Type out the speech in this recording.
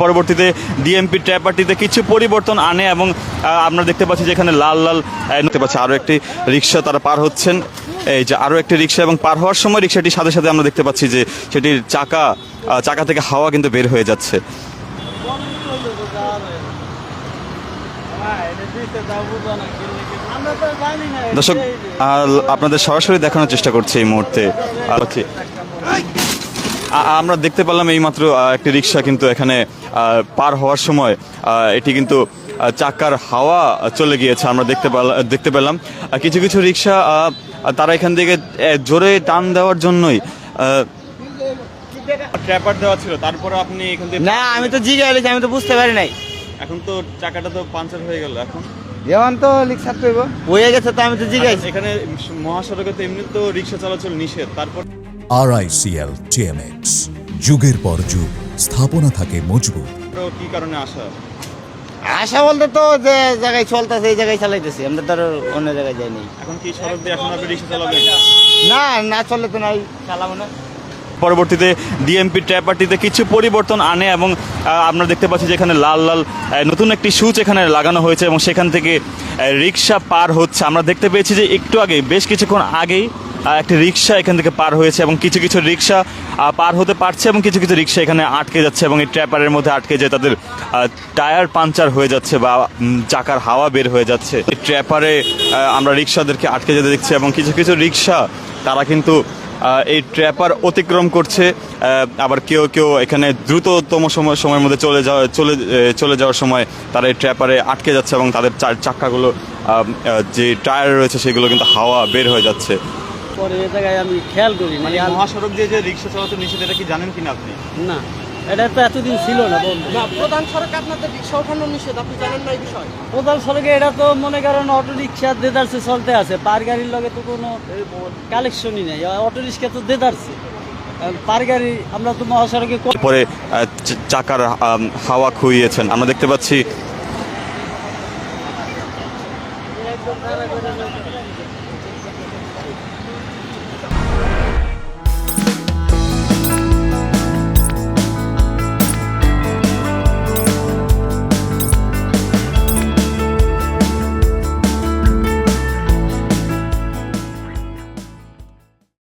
পরবর্তীতে ডিএমপি ট্র্যাপারটিতে কিছু পরিবর্তন আনে এবং আমরা দেখতে পাচ্ছি যে এখানে লাল লাল দেখতে পাচ্ছি আরও একটি রিক্সা তারা পার হচ্ছেন। এই যে আরও একটি রিক্সা এবং পার হওয়ার সময় রিক্সাটির সাথে সাথে আমরা দেখতে পাচ্ছি যে সেটির চাকা থেকে হাওয়া কিন্তু বের হয়ে যাচ্ছে। দর্শক আপনাদের সরাসরি দেখানোর চেষ্টা করছি এই মুহূর্তে। আমরা দেখতে পেলাম এইমাত্র একটি রিক্সা কিন্তু এখানে পার হওয়ার সময় এটি কিন্তু চাকার হাওয়া চলে গিয়েছে আমরা দেখতে পেলাম। কিছু কিছু রিক্সা তারা এখান থেকে জোরে টান দেওয়ার জন্যই ট্র্যাপার দেওয়া ছিল, তারপরে আপনি এখান থেকে না আমি তো জিজ্ঞাসা আমি তো বুঝতে পারি নাই। এখন তো চাকাটা তো পাঞ্চার হয়ে গেল, এখন তো রিক্সা করব হয়ে গেছে তো আমি তো জিজ্ঞাসা। এখানে মহাসড়কে তো এমনি তো রিক্সা চলাচল নিষেধ, তারপর RICL TMX যুগের পর যুগ স্থাপনা থাকে মজবুত। কি কারণে আশা বলতে তো যে জায়গায় চলতেছে এই জায়গায় চালাইতেছি, আমরা তো অন্য জায়গায় যাইনি। এখন কি সড়ক দিয়ে এখন আপনি রিক্সা চালাবেন? না চললে তো নাই, চালাবো না। পরবর্তীতে ডিএমপি ট্র্যাপারটিতে কিছু পরিবর্তন আনে এবং আমরা দেখতে পাচ্ছি যে এখানে লাল লাল নতুন একটি সুচ এখানে লাগানো হয়েছে এবং সেখান থেকে রিক্সা পার হচ্ছে। আমরা দেখতে পেয়েছি যে একটু আগে বেশ কিছুক্ষণ আগেই একটি রিক্সা এখান থেকে পার হয়েছে এবং কিছু কিছু রিক্সা পার হতে পারছে এবং কিছু কিছু রিক্সা এখানে আটকে যাচ্ছে এবং এই ট্র্যাপারের মধ্যে আটকে যায় তাদের টায়ার পাঞ্চার হয়ে যাচ্ছে বা চাকার হাওয়া বের হয়ে যাচ্ছে। এই ট্র্যাপারে আমরা রিক্সাদেরকে আটকে যেতে দেখছি এবং কিছু কিছু রিক্সা তারা কিন্তু এই ট্র্যাপার অতিক্রম করছে, আবার কেউ এখানে দ্রুততম সময়ের মধ্যে চলে যাওয়ার সময় তারা এই ট্র্যাপারে আটকে যাচ্ছে এবং তাদের চাকাগুলো যে টায়ার রয়েছে সেগুলো কিন্তু হাওয়া বের হয়ে যাচ্ছে। পরে এই জায়গায় আমি খেয়াল করি মানে মহাসড়ক দিয়ে যে রিক্সা চলাচল নিষেধ, এটা কি জানেন কিনা আপনি? না, এটা তো এতদিন ছিল না বন্ধু। না, প্রধান সড়কে আপনাদের রিক্সা ওঠানো নিষেধ, আপনি জানেন না এই বিষয়? প্রধান সড়কে এটা তো মনে করেন অটো রিক্সা দেদারসে চলতে আছে, পার গাড়ির লগে তো কোনো কালেকশনই নেই। অটো রিক্সা তো দেদারছে, পার গাড়ি আমরা তো মহাসড়কে পরে চাকার হাওয়া খুইয়েছেন আমরা দেখতে পাচ্ছি।